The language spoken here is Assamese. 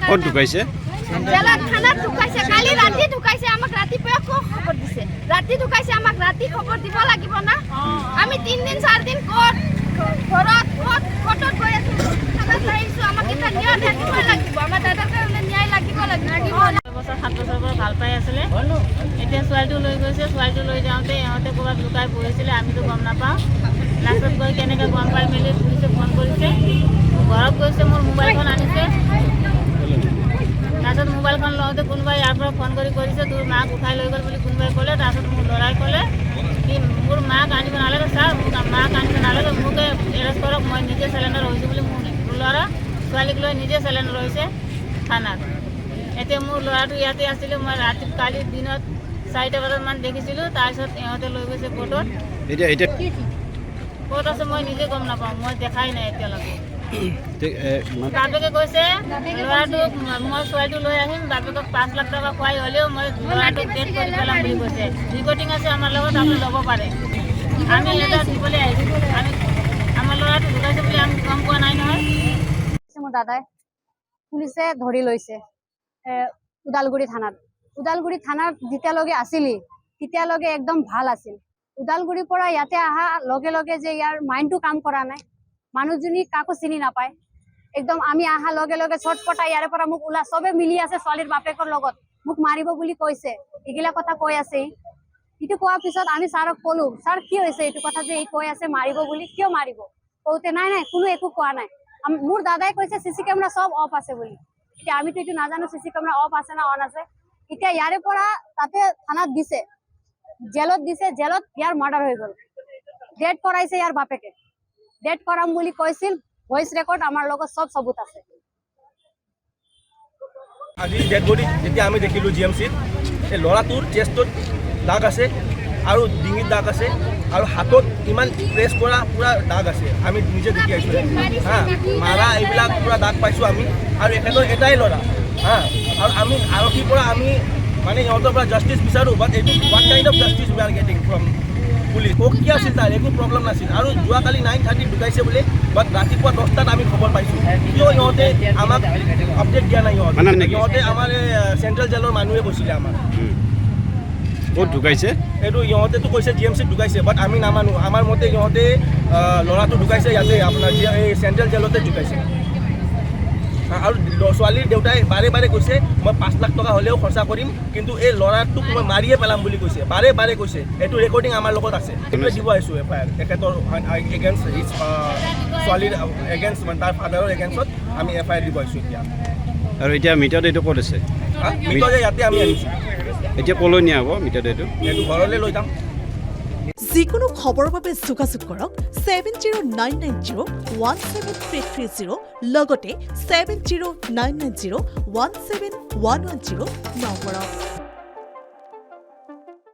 ক'ত ঢুকাইছে? জেলাত থানাত ঢুকাইছে। কালি ৰাতি ঢুকাইছে, আমাক ৰাতিপুৱা খবৰ দিছে। ৰাতি ঢুকাইছে, আমাক ৰাতি খবৰ দিব লাগিব না। আমি 3 দিন 4 দিন ক'ত ঘৰত ক'ত গৈ আছো, থানাত আহিছো। আমাক এটা ন্যায় থাকিব লাগিব, আমাৰ দাদাৰ কাৰণে ন্যায় লাগিব। 7 বছৰ পৰা ভাল পাই আছিলে, এতিয়া ছোৱালীটো লৈ গৈছে। ছোৱালীটো লৈ যাওঁতে ইহঁতে ক'ৰবাত লুকাই পঢ়িছিলে, আমিতো গম নাপাওঁ। লাষ্টত গৈ কেনেকৈ গম পাই মেলি পুলিচে ফোন কৰিছে, ঘৰত গৈছে, মোৰ মোবাইলখন আনিছে। তাৰপিছত মোবাইলখন লওঁতে কোনোবাই ইয়াৰ পৰা ফোন কৰিছে, তোৰ মাক উঠাই লৈ গ'ল বুলি কোনোবাই ক'লে। তাৰপিছত মোৰ ল'ৰাই ক'লে কি মোৰ মাক আনিব নালাগে ছাৰ, মোক মাক আনিব নালাগে, মোকে এৰেষ্ট কৰক, মই নিজে চেলেণ্ডাৰ হৈছোঁ বুলি মোৰ ল'ৰা ছোৱালীক লৈ নিজে চেলেণ্ডাৰ হৈছে থানাত। এতিয়া মোৰ ল'ৰাটো ইয়াতে আছিলে, মই কালি দিনত 4টা বজাত দেখিছিলোঁ। তাৰপিছত ইহঁতে লৈ গৈছে কোৰ্টত। ক'ত আছে মই নিজে গম নাপাওঁ, মই দেখাই নাই এতিয়ালৈকে। বাপেকে কৈছে ল'ৰাটোক মই ছোৱালীটো লৈ আহিম, বাপেকক 5 লাখ টকা খুৱাই হ'লেও মই ল'ৰাটোক ডেট কৰি পেলাম বুলি কৈছে। ৰিপৰ্টিং আছে আমাৰ লগত, আপুনি ল'ব পাৰে। আমি এটা দিবলৈ আহিছোঁ, আমি আমাৰ ল'ৰাটো ঢুকাইছে বুলি আমি গম পোৱা নাই নহয়। মোৰ দাদাই পুলিচে ধৰি লৈছে ওদালগুৰি থানাত যেতিয়ালৈকে আছিলি তেতিয়ালৈকে একদম ভাল আছিল। ওদালগুৰিৰ পৰা ইয়াতে অহা লগে লগে যে ইয়াৰ মাইণ্ডটো কাম কৰা নাই, মানুহজনী কাকো চিনি নাপায়। একদম আমি অহা লগে লগে ছটপটাই ইয়াৰে পৰা মোক চবে মিলি আছে ছোৱালীৰ বাপেকৰ লগত, মোক মাৰিব বুলি কৈছে, এইগিলা কথা কৈ আছে। এইটো কোৱাৰ পিছত আমি ছাৰক ক'লো, ছাৰ কি হৈছে এইটো কথা যে ই কৈ আছে মাৰিব বুলি, কিয় মাৰিব? কওঁতে নাই কোনো একো কোৱা নাই। মোৰ দাদাই কৈছে CC কেমেৰা সব অফ আছে বুলি। এতিয়া আমিতো এইটো নাজানো CC কেমেৰা অফ আছে না অন আছে। এতিয়া ইয়াৰে পৰা তাতে থানাত দিছে, জেলত দিছে, জেলত ইয়াৰ মাৰ্ডাৰ হৈ গ'ল। ডেট কৰাইছে ইয়াৰ বাপেকে, ডেট কৰাম বুলি কৈছিল। ভইচ ৰেকৰ্ড আমাৰ লগত সব সবুত আছে। আজি ডেড বডি যেতিয়া আমি দেখিলোঁ GMCত, এই ল'ৰাটোৰ চেষ্টত দাগ আছে আৰু ডিঙিত দাগ আছে আৰু হাতত ইমান প্ৰেছ কৰা পুৰা দাগ আছে। আমি নিজে দেখি আহিছোঁ মাৰা এইবিলাক পুৰা দাগ পাইছোঁ আমি। আৰু এখেতৰ এটাই ল'ৰা আৰু আমি আৰক্ষীৰ পৰা আমি ইহঁতৰ পৰা জাষ্টিছ বিচাৰোঁ। বাট এইটো what kind of justice we are getting from police? কি আছিল তাৰ একো প্ৰব্লেম নাছিল। আৰু যোৱাকালি 9:30 ঢুকাইছে বোলে, বাট ৰাতিপুৱা 10টাত আমি খবৰ পাইছোঁ। কিয় ইহঁতে আমাক আপডেট দিয়া নাই? ইহঁতে আমাৰ চেণ্ট্ৰেল জেলৰ মানুহে কৈছিলে আমাক। ক'ত ঢুকাইছে? এইটো ইহঁতেতো কৈছে GMCত ঢুকাইছে, বাট আমি নামানো। আমাৰ মতে ইহঁতে ল'ৰাটো ঢুকাইছে ইয়াতে আপোনাৰ এই চেণ্ট্ৰেল জেলতে ঢুকাইছে। আৰু ছোৱালীৰ দেউতাই বাৰে কৈছে মই 5 লাখ টকা হ'লেও খৰচা কৰিম, কিন্তু এই ল'ৰাটোক মই মাৰিয়ে পেলাম বুলি কৈছে, বাৰে কৈছে। এইটো ৰেকৰ্ডিং আমাৰ লগত আছে। এইটোৱে দিব আহিছোঁ FIR তেখেতৰ এগেইনষ্ট ছোৱালীৰ এগেইনষ্ট তাৰ ফাদাৰৰ এগেইনষ্টত আমি FIR দিব আহিছোঁ এতিয়া। আৰু এতিয়া মৃতদেহটো ক'ত আছে? মৃতদেহ ইয়াতে আমি আনিছোঁ। এতিয়া ক'লৈ নিয়া হ'ব মৃতদেহটো? এইটো ঘৰলৈ লৈ যাম। যিকোনো খবৰৰ বাবে যোগাযোগ কৰক 7099017330 লগতে 7099017110 নম্বৰত।